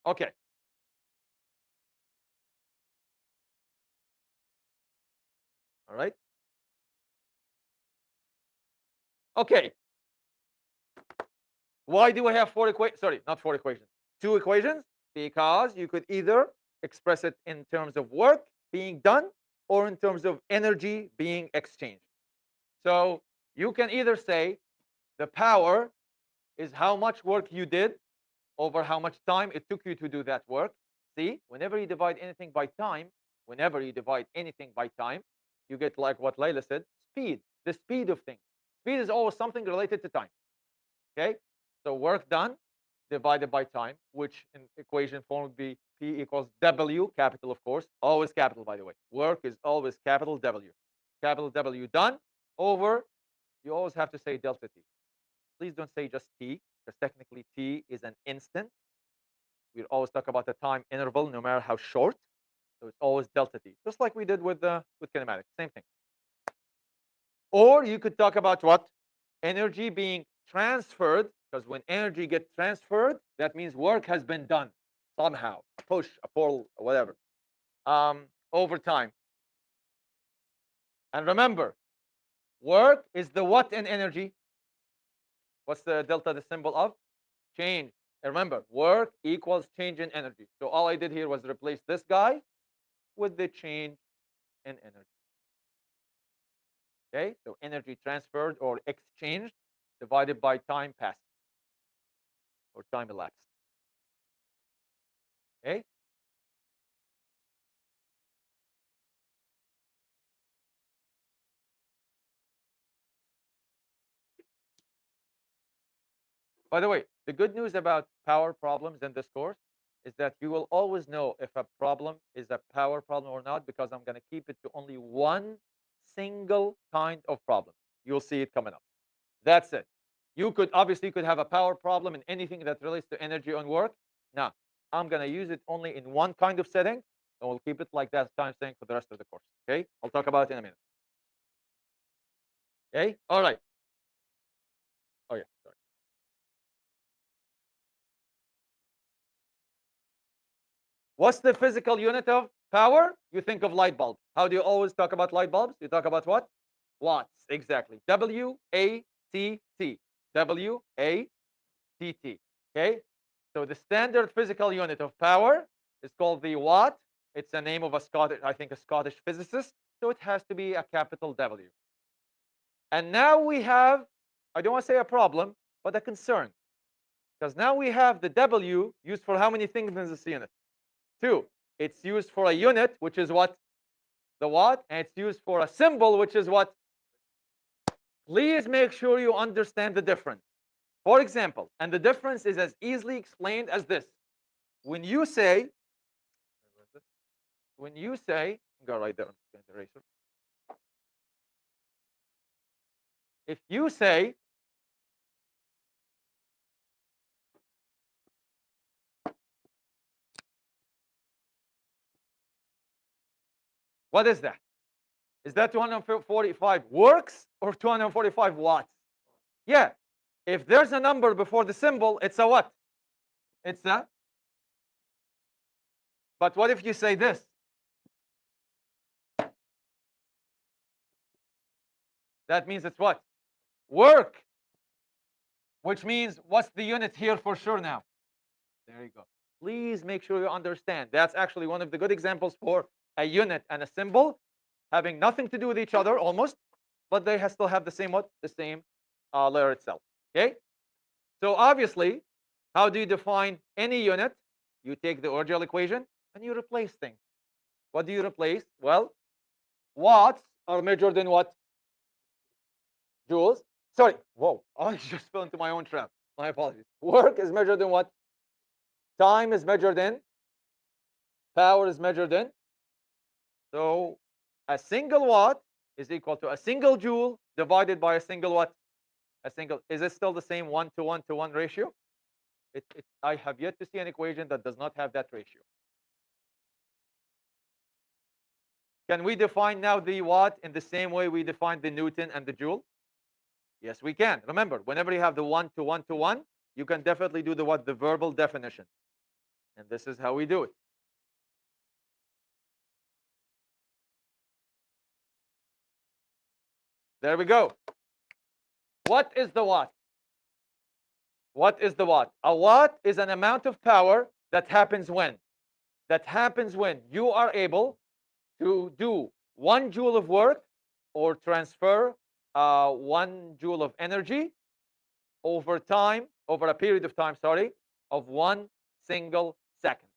Okay. All right. Okay. Why do we have four equations? Sorry, not four equations. Two equations? Because you could either express it in terms of work being done or in terms of energy being exchanged. So you can either say the power is how much work you did over how much time it took you to do that work. See, whenever you divide anything by time, whenever you divide anything by time, you get like what Layla said, speed, the speed of things. Speed is always something related to time. Okay, so work done divided by time, which in equation form would be P equals W, capital of course, always capital by the way. Work is always capital W. Capital W done over, you always have to say delta T. Please don't say just T, because technically T is an instant. We always talk about the time interval, no matter how short. So it's always delta T, just like we did with kinematics, same thing. Or you could talk about what? Energy being transferred, because when energy gets transferred, that means work has been done somehow, a push, a pull, whatever, over time. And remember, work is the what in energy? What's the delta, the symbol of? Change. And remember, work equals change in energy. So all I did here was replace this guy with the change in energy. Okay, so energy transferred or exchanged divided by time passed or time elapsed. Okay, by the way, the good news about power problems in this course is that you will always know if a problem is a power problem or not, because I'm going to keep it to only one single kind of problem. You'll see it coming up. That's it. You could obviously could have a power problem in anything that relates to energy on work. Now, I'm going to use it only in one kind of setting, and we'll keep it like that time saying for the rest of the course. Okay? I'll talk about it in a minute. Okay? All right. Oh yeah, sorry. What's the physical unit of power? You think of light bulb. How do you always talk about light bulbs? You talk about what? Watts. Exactly. W-A-T-T. W-A-T-T. Okay? So the standard physical unit of power is called the watt. It's a name of a Scottish, I think, a Scottish physicist. So it has to be a capital W. And now we have, I don't want to say a problem, but a concern. Because now we have the W used for how many things in this unit? Two. It's used for a unit, which is what? The watt. And it's used for a symbol, which is what? Please make sure you understand the difference. For example, and the difference is as easily explained as this. When you say, go right there, the eraser. If you say, what is that? Is that 245 works or 245 watts? Yeah. If there's a number before the symbol, it's a what? It's a. But what if you say this? That means it's what? Work. Which means what's the unit here for sure now? There you go. Please make sure you understand. That's actually one of the good examples for a unit and a symbol having nothing to do with each other almost, but they still have the same what? The same layer itself. Okay? So obviously, how do you define any unit? You take the original equation and you replace things. What do you replace? Well, watts are measured in what? Joules. Sorry. Whoa. I just fell into my own trap. My apologies. Work is measured in what? Time is measured in. Power is measured in. So a single watt is equal to a single joule divided by a single what? A single. Is it still the same 1-to-1-to-1 ratio? I have yet to see an equation that does not have that ratio. Can we define now the watt in the same way we define the Newton and the joule? Yes, we can. Remember, whenever you have the 1-to-1-to-1, you can definitely do the what? The verbal definition. And this is how we do it. There we go. What is the watt? What is the watt? A watt is an amount of power that happens when? That happens when you are able to do 1 joule of work or transfer 1 joule of energy over time, over a period of time, sorry, of 1 single second.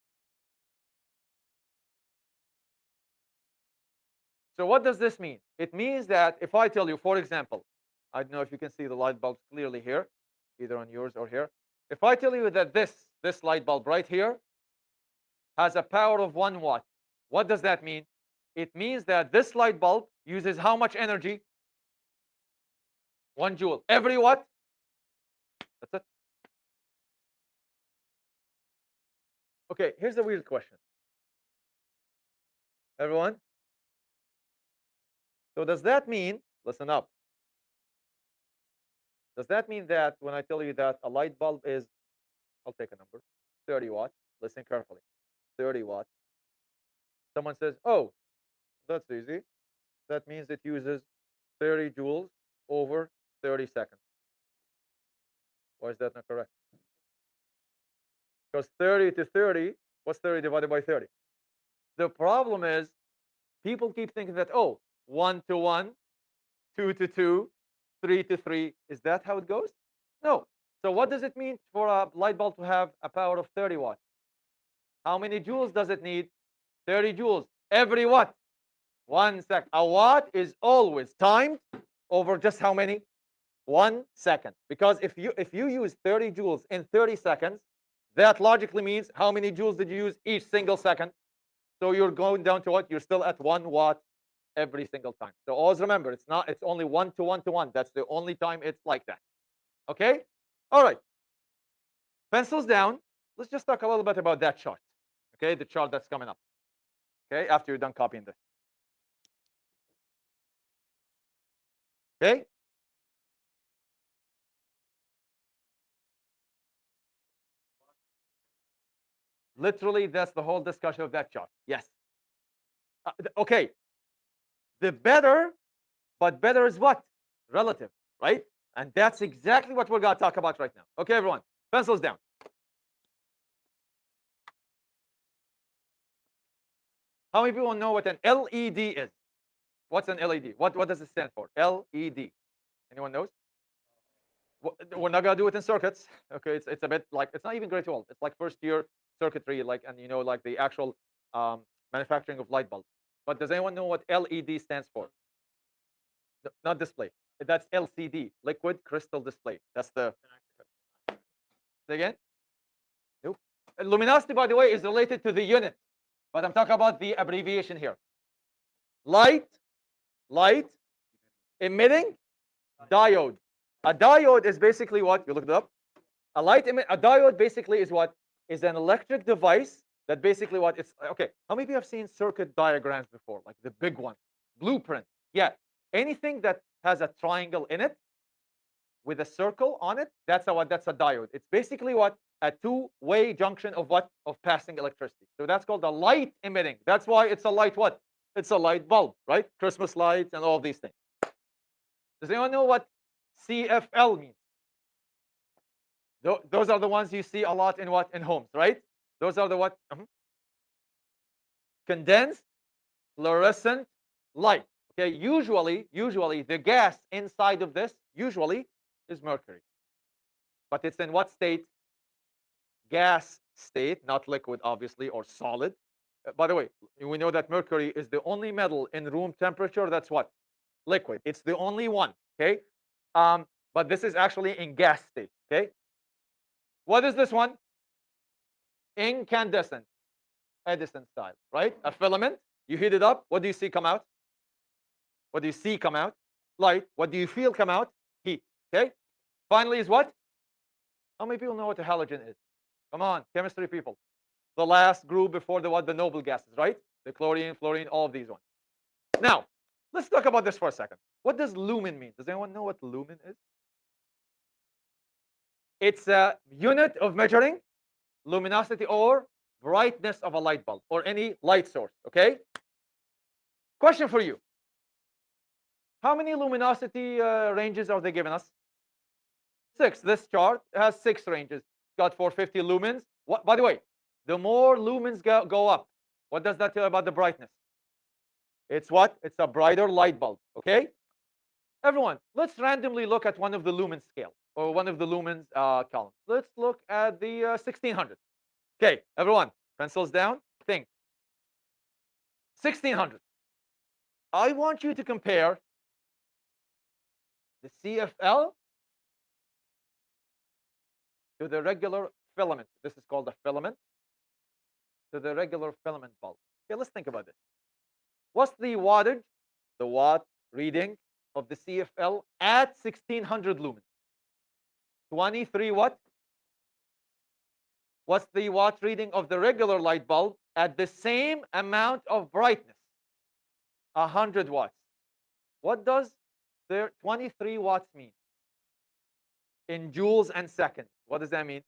So what does this mean? It means that if I tell you, for example, I don't know if you can see the light bulbs clearly here, either on yours or here. If I tell you that this light bulb right here has a power of 1 watt, what does that mean? It means that this light bulb uses how much energy? 1 joule. Every watt? That's it. Okay, here's a weird question. Everyone? So does that mean, listen up, does that mean that when I tell you that a light bulb is, I'll take a number, 30 watts, listen carefully, 30 watts, someone says, oh, that's easy. That means it uses 30 joules over 30 seconds. Why is that not correct? Because 30 to 30, what's 30 divided by 30? The problem is people keep thinking that, oh, 1 to 1, 2 to 2, 3 to 3. Is that how it goes? No. So what does it mean for a light bulb to have a power of 30 watts? How many joules does it need? 30 joules. Every watt. 1 sec. A watt is always timed over just how many? 1 second. Because if you use 30 joules in 30 seconds, that logically means how many joules did you use each single second? So you're going down to what? You're still at 1 watt every single time. So always remember, it's only 1 to 1 to 1. That's the only time it's like that. Okay? All right. Pencils down. Let's just talk a little bit about that chart. Okay, the chart that's coming up. Okay, after you're done copying this. Okay? Literally, that's the whole discussion of that chart. Yes. Okay. The better, but better is what? Relative, right? And that's exactly what we're going to talk about right now. Okay, everyone, pencils down. How many people know what an LED is? What's an LED? What does it stand for? LED. Anyone knows? We're not gonna do it in circuits. Okay, it's a bit like it's not even grade 12. It's like first year circuitry, like and like the actual manufacturing of light bulbs. But does anyone know what LED stands for? Not display. That's LCD, liquid crystal display. That's the. Say again. Nope. Luminosity, by the way, is related to the unit, but I'm talking about the abbreviation here. Light emitting diode. A diode is basically what? You looked it up. A diode basically is what? Is an electric device that basically what? It's okay. How many of you have seen circuit diagrams before? Like the big one, blueprint. Yeah. Anything that has a triangle in it with a circle on it, that's a what? That's a diode. It's basically what? A two-way junction of what? Of passing electricity. So that's called a light emitting. That's why it's a light what? It's a light bulb, right? Christmas lights and all of these things. Does anyone know what CFL means? Those are the ones you see a lot in what? In homes, right? Those are the what? Condensed fluorescent light. Okay, usually the gas inside of this usually is mercury. But it's in what state? Gas state, not liquid, obviously, or solid. By the way, we know that mercury is the only metal in room temperature that's what? Liquid. It's the only one. Okay. But this is actually in gas state. Okay. What is this one? Incandescent, Edison style, right? A filament. You heat it up. What do you see come out? What do you see come out? Light. What do you feel come out? Heat. Okay. Finally, is what? How many people know what a halogen is? Come on, chemistry people. The last group before the what? The noble gases, right? The chlorine, fluorine, all of these ones. Now, let's talk about this for a second. What does lumen mean? Does anyone know what lumen is? It's a unit of measuring luminosity or brightness of a light bulb or any light source. Okay. Question for you. How many luminosity ranges are they giving us? 6. This chart has 6 ranges. Got 450 lumens. What, by the way, the more lumens go up, what does that tell you about the brightness? It's what? It's a brighter light bulb. Okay. Everyone, let's randomly look at one of the lumen scale or one of the lumens columns. Let's look at the 1600. Okay, everyone, pencils down. Think 1600. I want you to compare the CFL to the regular filament. This is called a filament, to the regular filament bulb. Okay, let's think about this. What's the wattage, the watt reading of the CFL at 1600 lumens? 23 what? What's the watt reading of the regular light bulb at the same amount of brightness? 100 watts. What does the 23 watts mean in joules and seconds? What does that mean?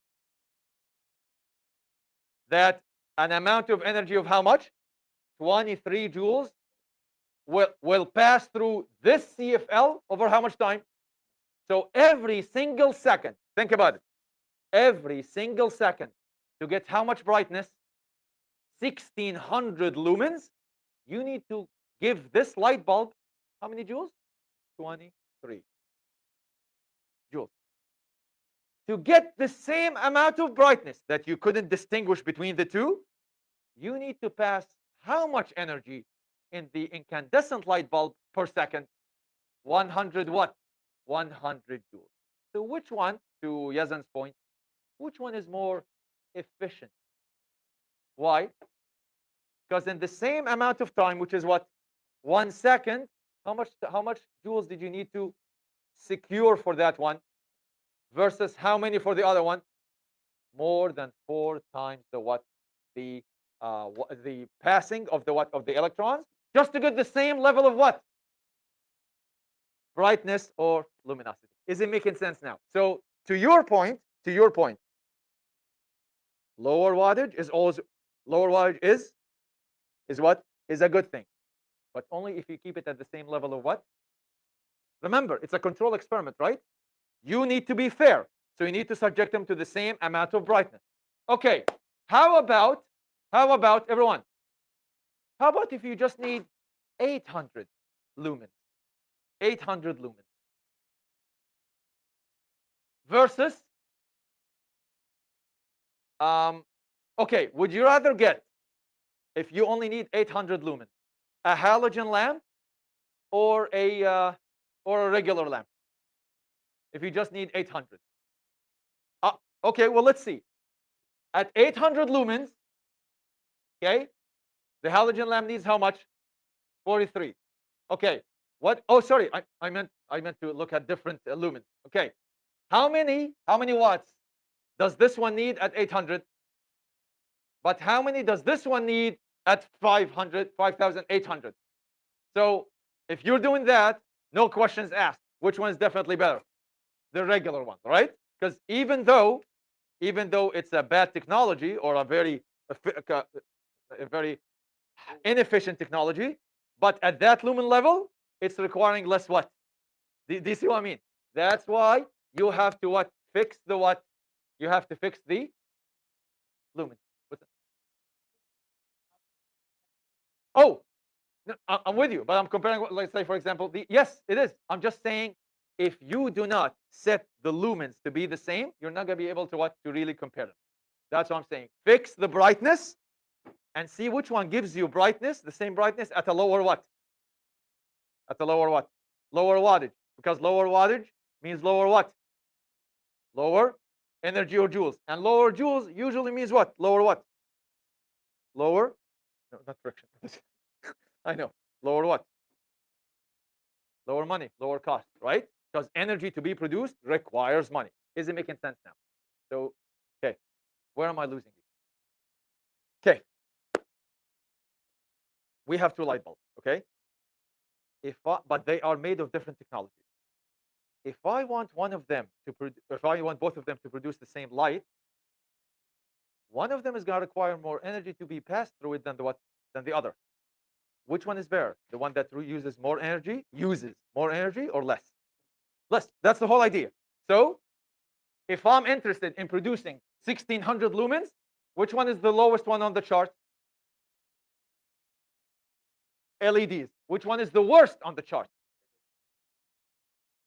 That an amount of energy of how much? 23 joules will pass through this CFL over how much time? So every single second, think about it, every single second to get how much brightness? 1600 lumens. You need to give this light bulb how many joules? 23 joules. To get the same amount of brightness that you couldn't distinguish between the two, you need to pass how much energy in the incandescent light bulb per second? 100 what? 100 joules. So which one, to Yazan's point, which one is more efficient? Why? Because in the same amount of time, which is what? 1 second, how much joules did you need to secure for that one versus how many for the other one? More than 4 times the what? The passing of the what? Of the electrons, just to get the same level of what? Brightness or luminosity. Is it making sense now? So to your point, lower wattage is always lower wattage is what? Is a good thing. But only if you keep it at the same level of what? Remember, it's a control experiment, right? You need to be fair. So you need to subject them to the same amount of brightness. Okay. How about everyone? How about if you just need 800 lumens? 800 lumens versus okay, would you rather get, if you only need 800 lumens, a halogen lamp or a regular lamp? If you just need 800. Okay, well, let's see. At 800 lumens, okay, the halogen lamp needs how much? 43. Okay. What? Oh, sorry. I meant to look at different lumens. Okay. How many watts does this one need at 800? But how many does this one need at 500, 5800? So if you're doing that, no questions asked. Which one is definitely better? The regular one, right? Because even though it's a bad technology or a very inefficient technology, but at that lumen level, it's requiring less what? Do you see what I mean? That's why you have to what? Fix the what? You have to fix the lumen. What's that? Oh, no, I'm with you, but I'm comparing. Let's say, for example, yes, it is. I'm just saying, if you do not set the lumens to be the same, you're not gonna be able to what? To really compare them. That's what I'm saying. Fix the brightness and see which one gives you brightness, the same brightness at a lower what? At a lower what? Lower wattage. Because lower wattage means lower what? Lower energy or joules. And lower joules usually means what? Lower what? Lower, no, not friction. I know. Lower what? Lower money, lower cost, right? Because energy to be produced requires money. Is it making sense now? So, okay, where am I losing you? Okay, we have 2 light bulbs, okay? But they are made of different technologies. If I want one of them to if I want both of them to produce the same light, one of them is going to require more energy to be passed through it than the other. Which one is better? The one that uses more energy, or less? Less. That's the whole idea. So if I'm interested in producing 1600 lumens, which one is the lowest one on the chart? LEDs. Which one is the worst on the chart?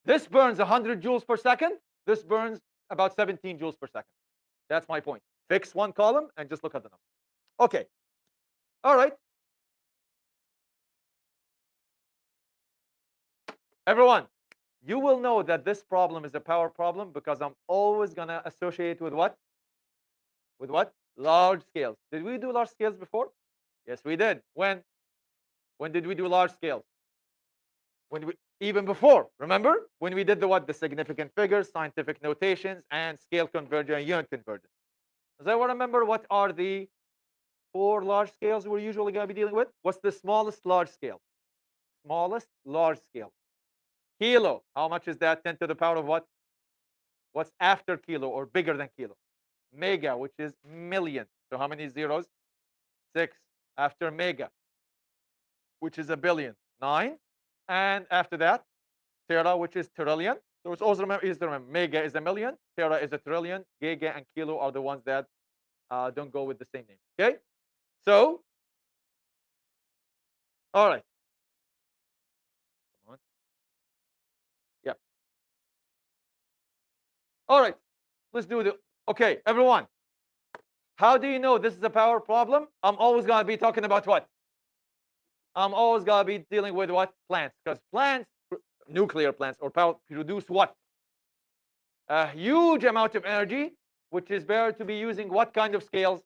This burns 100 joules per second. This burns about 17 joules per second. That's my point. Fix one column and just look at the number. Okay. All right. Everyone, you will know that this problem is a power problem because I'm always going to associate with what? With what? Large scales. Did we do large scales before? Yes, we did. When? When did we do large scales? Even before, remember? When we did the what? The significant figures, scientific notations, and scale convergence and unit convergence. Does everyone remember what are the 4 large scales we're usually going to be dealing with? What's the smallest large scale? Smallest large scale. Kilo. How much is that? 10 to the power of what? What's after kilo or bigger than kilo? Mega, which is million. So how many zeros? 6. After mega, which is a billion. 9. And after that, tera, which is trillion. So it's also easy to remember. Mega is a million. Tera is a trillion. Giga and kilo are the ones that don't go with the same name. Okay? So, all right. Come on. Yeah. All right. Let's do the. Okay, everyone. How do you know this is a power problem? I'm always going to be talking about what? I'm always going to be dealing with what? Plants. Because plants, nuclear plants or power, produce what? A huge amount of energy, which is better to be using what kind of scales?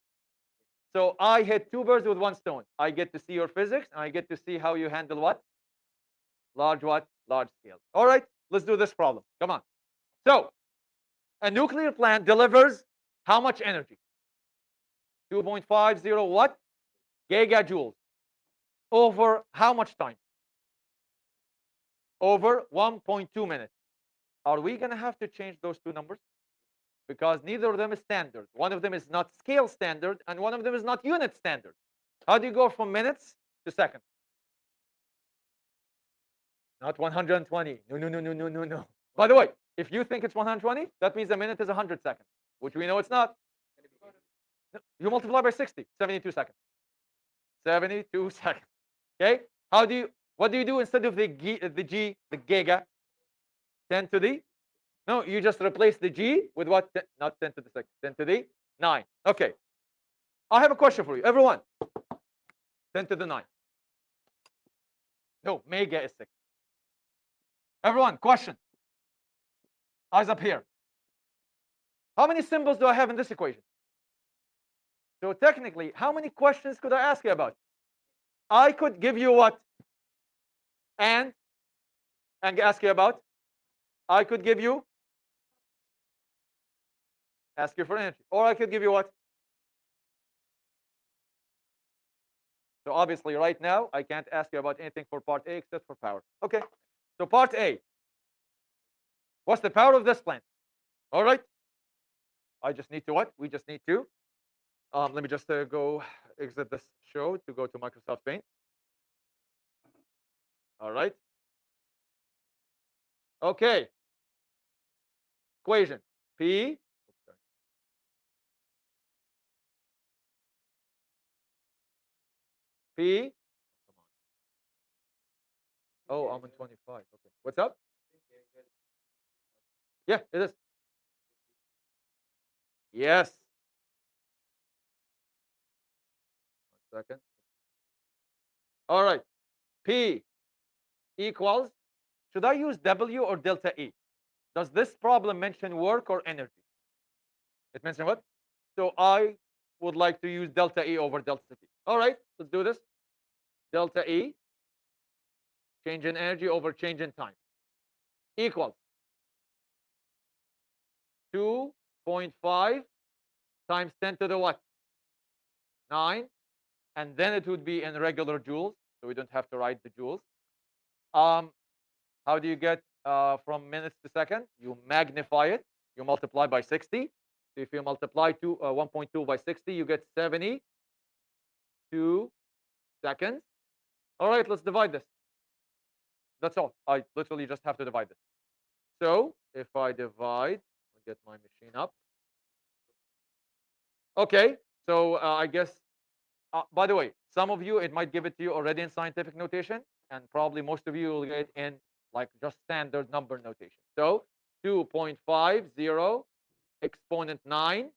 So I hit 2 birds with 1 stone. I get to see your physics, and I get to see how you handle what? Large what? Large scale. All right, let's do this problem. Come on. So a nuclear plant delivers how much energy? 2.50 what? Gigajoules. Over how much time? Over 1.2 minutes. Are we going to have to change those 2 numbers? Because neither of them is standard. One of them is not scale standard, and one of them is not unit standard. How do you go from minutes to seconds? Not 120. No, no, no, no, no, no, no. By the way, if you think it's 120, that means a minute is 100 seconds, which we know it's not. You multiply by 60, 72 seconds. 72 seconds. Okay? What do you do instead of the giga? 10 to the? No, you just replace the G with what? Not 10 to the 6, 10 to the 9. Okay. I have a question for you. Everyone. 10 to the 9. No, mega is 6. Everyone, question. Eyes up here. How many symbols do I have in this equation? So technically, how many questions could I ask you about? I could give you what? And ask you about? I could give you? Ask you for energy. Or I could give you what? So obviously right now, I can't ask you about anything for part A except for power. Okay, so part A. What's the power of this plant? All right. I just need to what? We just need to. Let me just go exit this show to go to Microsoft Paint. All right. Okay. Equation. P. P. Oh, I'm on 25. Okay. What's up? Yeah, it is. Yes. 1 second. All right. P equals. Should I use W or delta E? Does this problem mention work or energy? It mentions what? So I would like to use delta E over delta T. All right, let's do this. Delta E, change in energy over change in time, equals 2.5 times 10 to the what? 9. And then it would be in regular joules, so we don't have to write the joules. How do you get from minutes to second? You magnify it. You multiply by 60. So if you multiply 1.2 by 60, you get 72 seconds. All right, let's divide this. That's all. I literally just have to divide this. So if I divide, I'll get my machine up. Okay, so I guess, by the way, some of you, it might give it to you already in scientific notation, and probably most of you will get it in like just standard number notation. So 2.50 exponent 9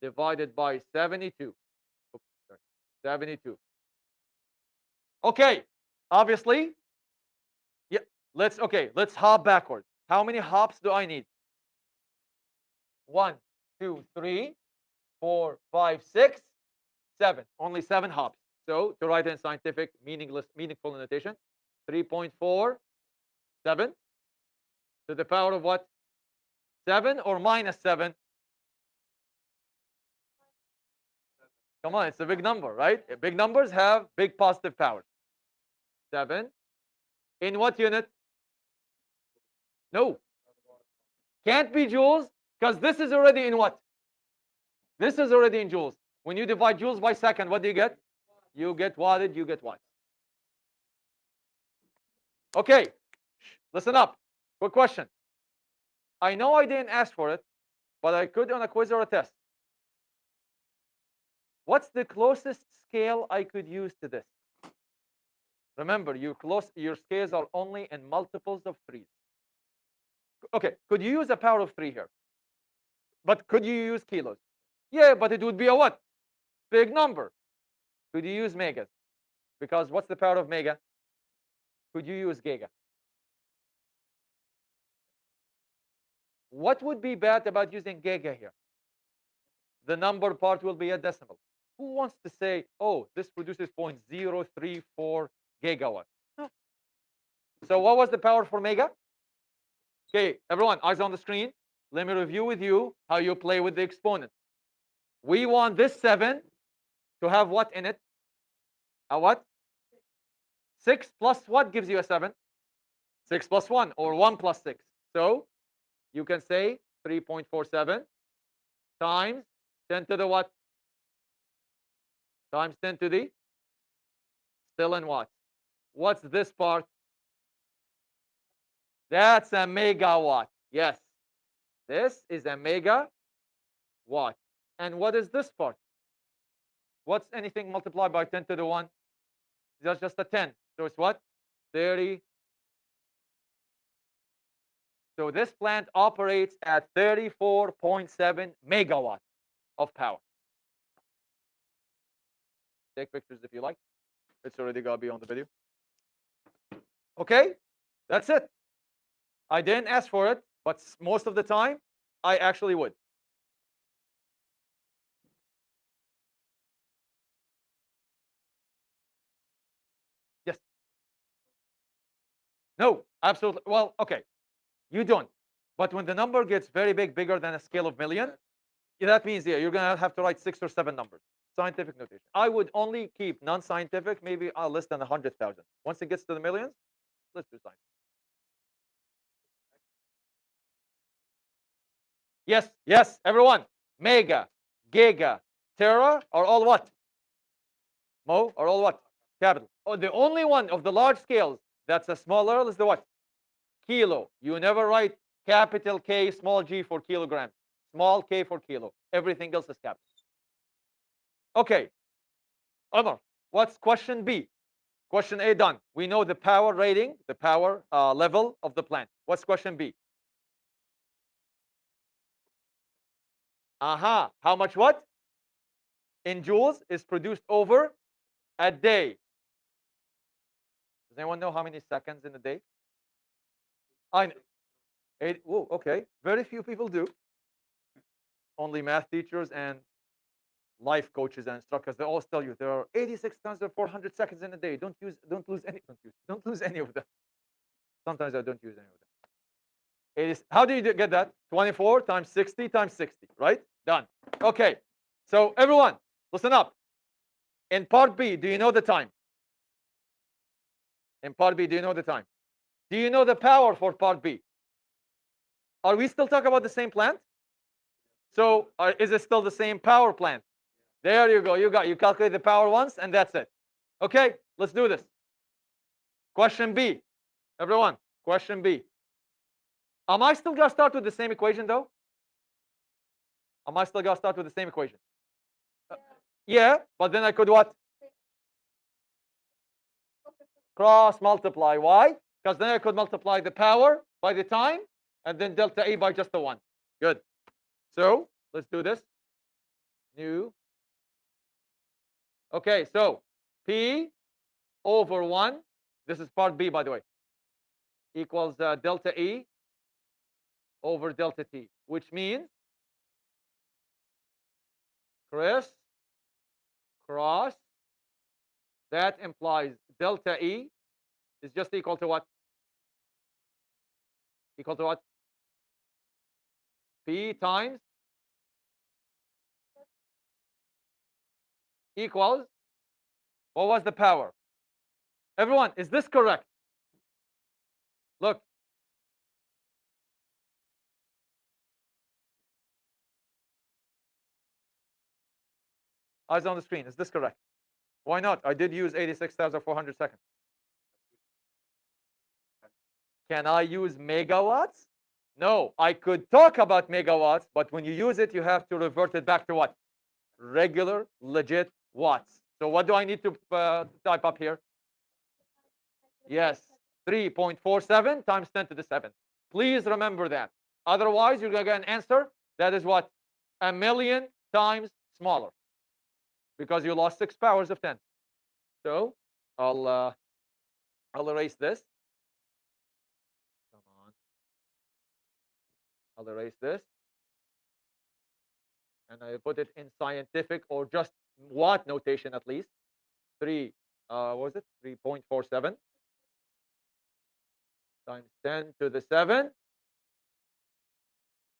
divided by 72. Oops, sorry, 72. Okay, obviously, yeah, let's hop backwards. How many hops do I need? 1, 2, 3, 4, 5, 6, 7. Only 7 hops. So to write in scientific, meaningful notation, 3.47 to the power of what? 7 or minus 7? Come on, it's a big number, right? Big numbers have big positive powers. 7. In what unit? No. Can't be joules, because this is already in what? This is already in joules. When you divide joules by second, what do you get? You get wattage, you get watts. Okay, listen up. Quick question. I know I didn't ask for it, but I could on a quiz or a test. What's the closest scale I could use to this? Remember, your scales are only in multiples of 3s. Okay, could you use a power of 3 here? But could you use kilos? Yeah, but it would be a what? Big number. Could you use megas? Because what's the power of mega? Could you use giga? What would be bad about using giga here? The number part will be a decimal. Who wants to say, oh, this produces 0.034 gigawatt? No. So what was the power for mega? Okay, everyone, eyes on the screen. Let me review with you how you play with the exponent. We want this 7 to have what in it? A what? 6 plus what gives you a 7? 6 plus 1, or 1 plus 6. So you can say 3.47 times 10 to the what? Times 10 to the? Still in watts. What's this part? That's a megawatt. Yes. This is a megawatt. And what is this part? What's anything multiplied by 10 to the 1? That's just a 10. So it's what? 30. So this plant operates at 34.7 megawatts of power. Take pictures if you like. It's already going to be on the video. Okay, that's it. I didn't ask for it, but most of the time, I actually would. Yes. No, absolutely. Well, okay, you don't. But when the number gets very big, bigger than a scale of million, yeah, that means, yeah, you're going to have to write 6 or 7 numbers. Scientific notation. I would only keep non-scientific, maybe less than 100,000. Once it gets to the millions, let's do science. Yes, yes, everyone. Mega, giga, tera are all what? Mo are all what? Capital. Oh, the only one of the large scales that's a smaller is the what? Kilo. You never write capital K, small g for kilogram, small k for kilo. Everything else is capital. Okay, Omar, what's question B? Question A done. We know the power rating, the power level of the plant. What's question B? Aha. How much what? In joules is produced over a day. Does anyone know how many seconds in a day? I know. 8. Whoa, okay. Very few people do. Only math teachers and life coaches and instructors. They always tell you there are 86,400 seconds in a day. Don't lose any of them. Sometimes I don't use any of them. It is, how do you get that? 24 times 60 times 60, right? Done. Okay. So everyone, listen up. In part B, do you know the time? In part B, do you know the time? Do you know the power for part B? Are we still talking about the same plant? So is it still the same power plant? There you go. You calculate the power once, and that's it. Okay, let's do this. Question B, everyone. Question B. Am I still gonna start with the same equation though? Am I still gonna start with the same equation? Uh, yeah, but then I could what? Cross multiply. Why? Because then I could multiply the power by the time, and then delta E by just the 1. Good. So let's do this. New. Okay, so P over 1, this is part B, by the way, equals delta E over delta T, which means Chris cross, that implies delta E is just equal to what? Equal to what? P times equals, what was the power? Everyone, is this correct? Look, eyes on the screen. Is this correct? Why not? I did use 86,400 seconds. Can I use megawatts? No, I could talk about megawatts, but when you use it, you have to revert it back to what? Regular, legit watts. So what do I need to type up here? Yes, 3.47 times 10 to the 7th. Please remember that. Otherwise, you're going to get an answer that is what? A million times smaller, because you lost 6 powers of 10. So I'll erase this. Come on. I'll erase this. And I put it in scientific or just watt notation at least. 3, what was it? 3.47 times 10 to the 7.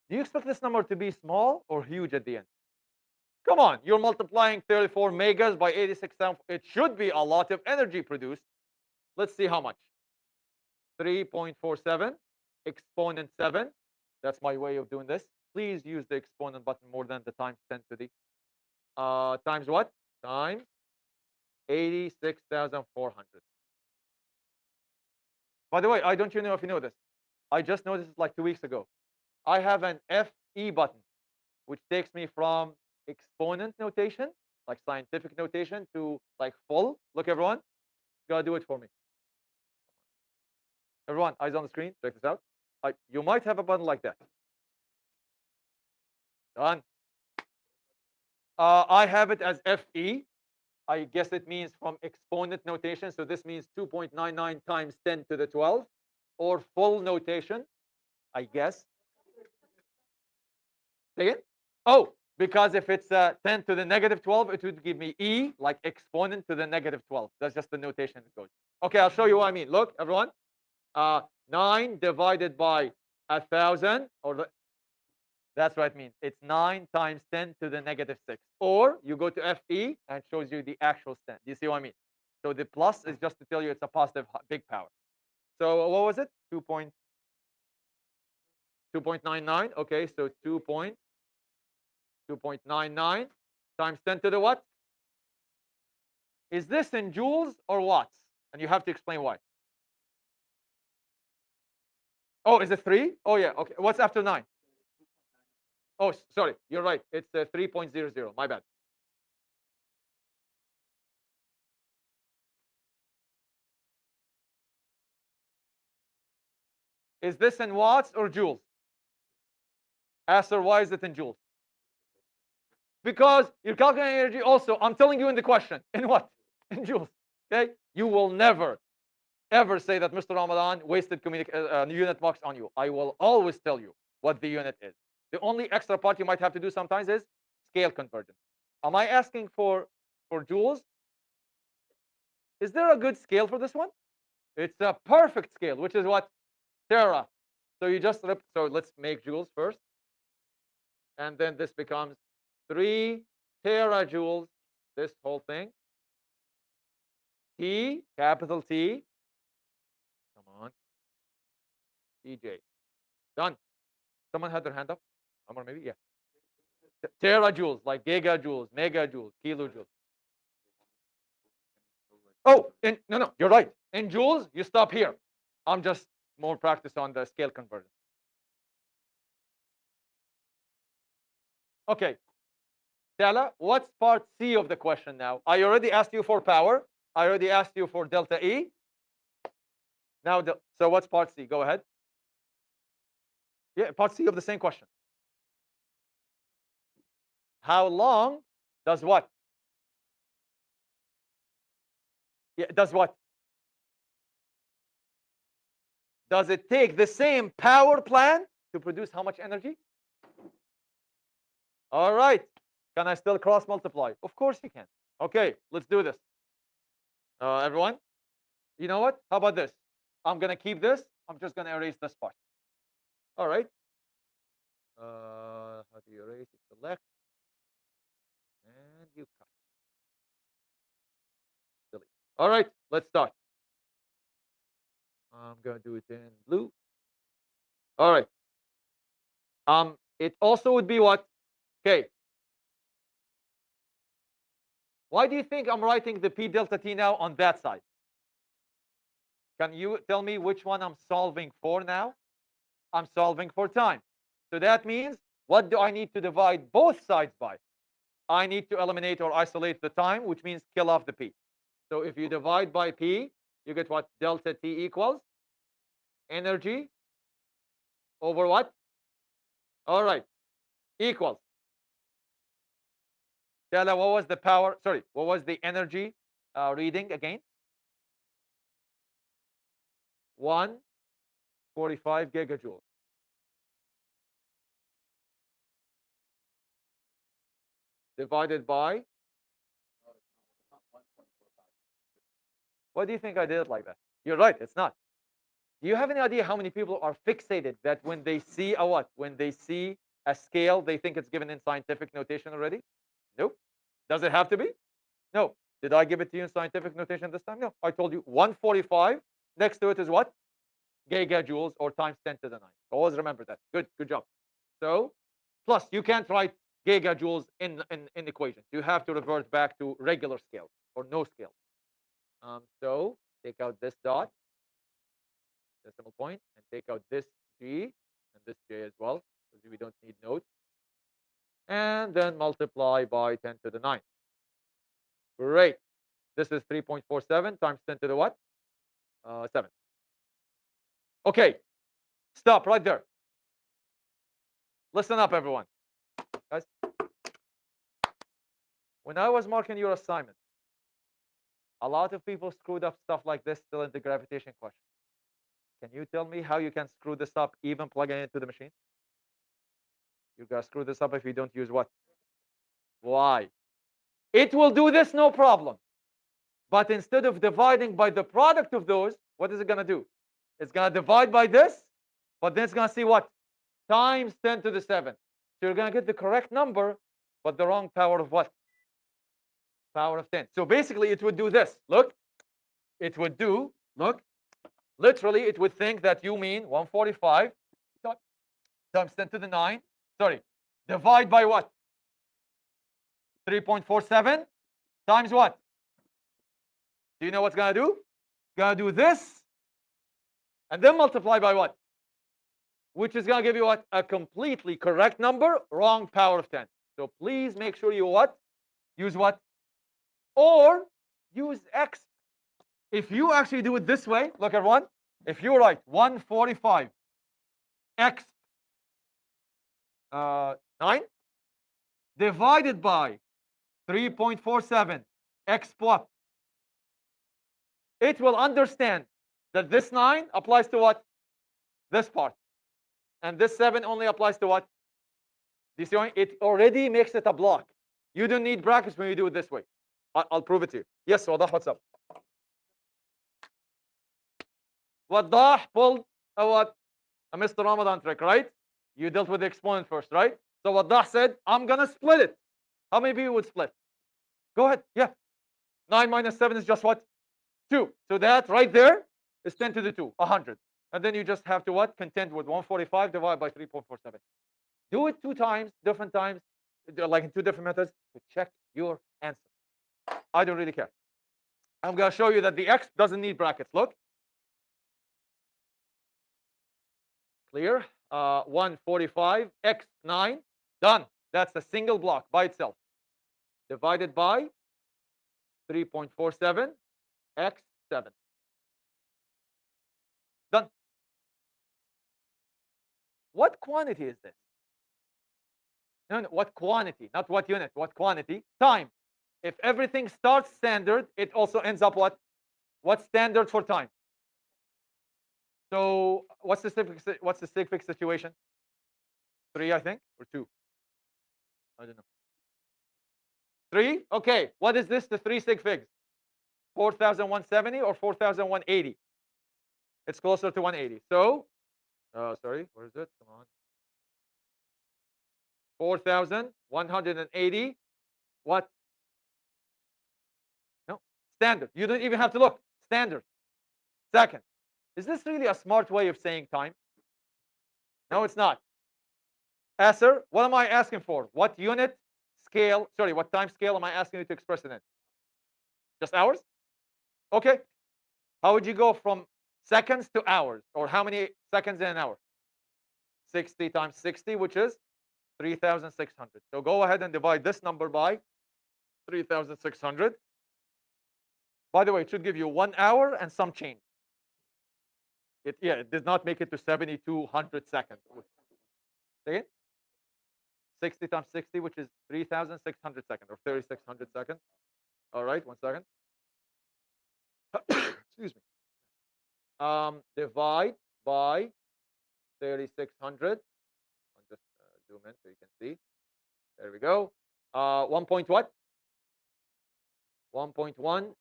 Do you expect this number to be small or huge at the end? Come on, you're multiplying 34 megas by 86. It should be a lot of energy produced. Let's see how much. 3.47 exponent 7. That's my way of doing this. Please use the exponent button more than the times 10 to the times what? Times 86,400. By the way, I don't you know if you know this. I just noticed it like 2 weeks ago. I have an FE button, which takes me from exponent notation, like scientific notation, to like full. Look, everyone, you gotta do it for me. Everyone, eyes on the screen. Check this out. You might have a button like that. Done. I have it as FE. I guess it means from exponent notation. So this means 2.99 times 10 to the 12, or full notation, I guess. Say it. Oh, because if it's 10 to the negative 12, it would give me E, like exponent to the negative 12. That's just the notation it goes. Okay, I'll show you what I mean. Look, everyone. 9 divided by 1,000, that's what it means. It's 9 times 10 to the negative 6. Or you go to FE and it shows you the actual stand. Do you see what I mean? So the plus is just to tell you it's a positive big power. So what was it? 2.99. Okay, so 2.99 times 10 to the what? Is this in joules or watts? And you have to explain why. Oh, is it 3? Oh, yeah. Okay. What's after 9? Oh, sorry. You're right. It's 3.00. My bad. Is this in watts or joules? Answer, why is it in joules? Because you're calculating energy also. I'm telling you in the question. In what? In joules. Okay? You will never, ever say that Mr. Ramadan wasted unit marks on you. I will always tell you what the unit is. The only extra part you might have to do sometimes is scale conversion. Am I asking for joules? Is there a good scale for this one? It's a perfect scale, which is what? Tera. So you just so let's make joules first. And then this becomes 3 terajoules, this whole thing. T, capital T. Come on. TJ. Done. Someone had their hand up? Omar, maybe? Yeah. terajoules, like gigajoules, megajoules, kilojoules. Oh, no, you're right. In joules, you stop here. I'm just more practiced on the scale conversion. Okay, Tala, what's part C of the question now? I already asked you for power. I already asked you for delta E. Now, so what's part C? Go ahead. Yeah, part C of the same question. How long does what? Yeah, does what? Does it take the same power plant to produce how much energy? All right. Can I still cross multiply? Of course you can. Okay, let's do this. Everyone, you know what? How about this? I'm going to keep this. I'm just going to erase this part. All right. How do you erase? You select and you cut. Delete. All right, let's start. I'm going to do it in blue. All right. It also would be what? Okay. Why do you think I'm writing the P delta T now on that side? Can you tell me which one I'm solving for now? I'm solving for time. So that means, what do I need to divide both sides by? I need to eliminate or isolate the time, which means kill off the P. So if you divide by P, you get what? Delta T equals energy over what? All right, equals. Tell what was the power? Sorry, what was the energy reading again? 145 gigajoules. Divided by, what do you think I did it like that? You're right, it's not. Do you have any idea how many people are fixated that when they see a what? When they see a scale, they think it's given in scientific notation already? Nope. Does it have to be? No. Did I give it to you in scientific notation this time? No. I told you 145. Next to it is what? Gigajoules or times 10 to the 9. Always remember that. Good job. So, plus you can't write gigajoules in equations. You have to revert back to regular scale or no scale. So take out this dot, decimal point, and take out this G and this J as well, because we don't need notes. And then multiply by 10 to the 9. Great. This is 3.47 times 10 to the what? 7. Okay. Stop right there. Listen up, everyone. Guys, when I was marking your assignment, a lot of people screwed up stuff like this still in the gravitation question. Can you tell me how you can screw this up even plugging it into the machine? You're going to screw this up if you don't use what? Why? It will do this, no problem. But instead of dividing by the product of those, what is it going to do? It's going to divide by this, but then it's going to see what? Times 10 to the 7. So you're going to get the correct number, but the wrong power of what? Power of 10. So basically, it would do this. Look. It would do, look. Literally, it would think that you mean 145 times 10 to the 9. Sorry. Divide by what? 3.47 times what? Do you know what's going to do? It's going to do this. And then multiply by what? Which is going to give you what? A completely correct number, wrong power of 10. So please make sure you what? Use what? Or use X. If you actually do it this way, look everyone. If you write 145 X 9 divided by 3.47 X what? It will understand that this 9 applies to what? This part. And this 7 only applies to what? Do you see why? It already makes it a block. You don't need brackets when you do it this way. I'll prove it to you. Yes, Wadah, what's up? Wadah pulled a what? A Mr. Ramadan trick, right? You dealt with the exponent first, right? So Wadah said, I'm going to split it. How many people would split? Go ahead. Yeah. 9 minus 7 is just what? 2. So that right there is 10 to the 2, 100. And then you just have to what? Contend with 145 divided by 3.47. Do it 2 times, different times. like in two different methods to check your answer. I don't really care. I'm going to show you that the x doesn't need brackets. Look. Clear? 145 x 9. Done. That's a single block by itself. Divided by 3.47 x 7. Done. What quantity is this? No, no, what quantity? Not what unit. What quantity? Time. If everything starts standard, it also ends up what? What's standard for time? So what's the sig fix situation? 3, I think, or 2? I don't know. 3? Okay. What is this? The 3 sig figs? 4,170 or 4,180? It's closer to 180. So, sorry, where is it? Come on. 4,180. What? No, standard. You don't even have to look. Standard. Second. Is this really a smart way of saying time? No, it's not. Answer. What am I asking for? What unit scale? Sorry, what time scale am I asking you to express it in? Just hours? Okay. How would you go from seconds to hours? Or how many seconds in an hour? 60 times 60, which is 3,600. So go ahead and divide this number by 3,600. By the way, it should give you 1 hour and some change. It did not make it to 7,200 seconds. Say it. 60 times 60, which is 3,600 seconds or 3,600 seconds. All right, 1 second. Excuse me. Divide by 3,600. I'll just zoom in so you can see. There we go. 1 point what? 1.16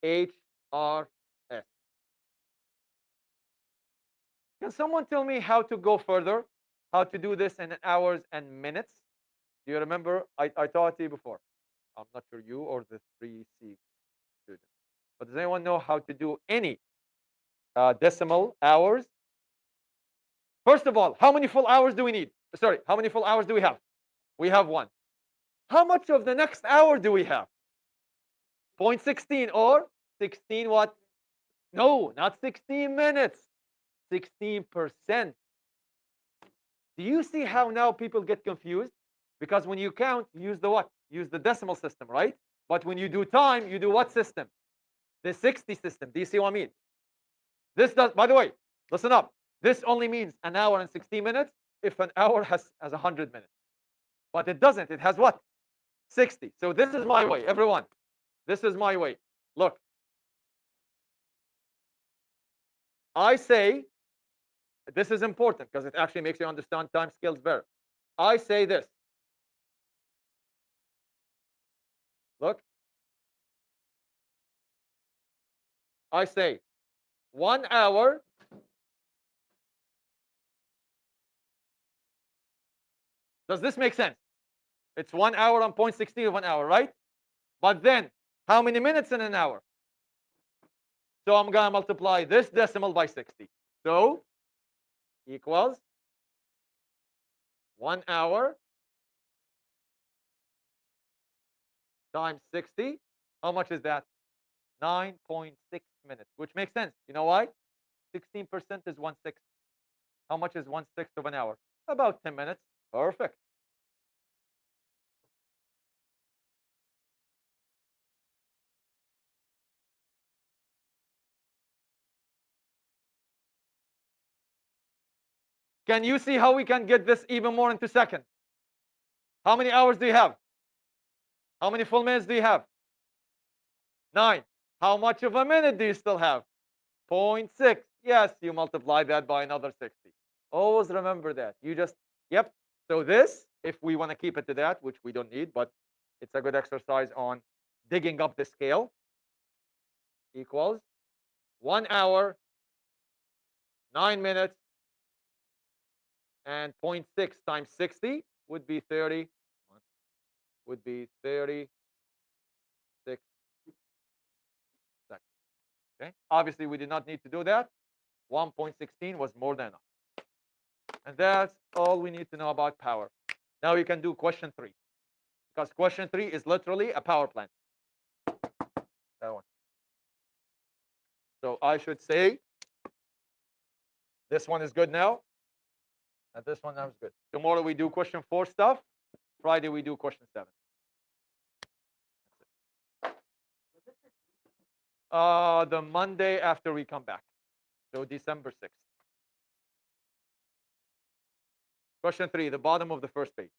HRS. Can someone tell me how to go further? How to do this in hours and minutes? Do you remember? I taught you before. I'm not sure you or the 3C students. But does anyone know how to do any decimal hours? First of all, how many full hours do we need? Sorry, how many full hours do we have? We have 1. How much of the next hour do we have? 0.16 or 16 what? No, not 16 minutes. 16%. Do you see how now people get confused? Because when you count, you use the what? Use the decimal system, right? But when you do time, you do what system? The 60 system. Do you see what I mean? This does, by the way, listen up. This only means an hour and 60 minutes if an hour has 100 minutes. But it doesn't. It has what? 60. So this is my way, everyone. This is my way. Look. I say, this is important because it actually makes you understand time scales better. I say this. Look. I say 1 hour Does this make sense? It's 1 hour on 0.16 of an hour, right? But then, how many minutes in an hour? So I'm going to multiply this decimal by 60. So, equals 1 hour times 60. How much is that? 9.6 minutes, which makes sense. You know why? 16% is 1/6. How much is 1/6 of an hour? About 10 minutes. Perfect. Can you see how we can get this even more into seconds? How many hours do you have? How many full minutes do you have? 9. How much of a minute do you still have? 0.6. Yes, you multiply that by another 60. Always remember that. You just, yep. So this, if we want to keep it to that, which we don't need, but it's a good exercise on digging up the scale, equals 1 hour, 9 minutes, and 0.6 times 60 would be 30, would be 36 seconds. Okay. Obviously, we did not need to do that. 1.16 was more than enough. And that's all we need to know about power. Now you can do question 3, because question 3 is literally a power plant. That one. So I should say this one is good now, and this one now is good. Tomorrow we do question 4 stuff. Friday we do question 7. The Monday after we come back. So December 6th. Question 3, the bottom of the first page.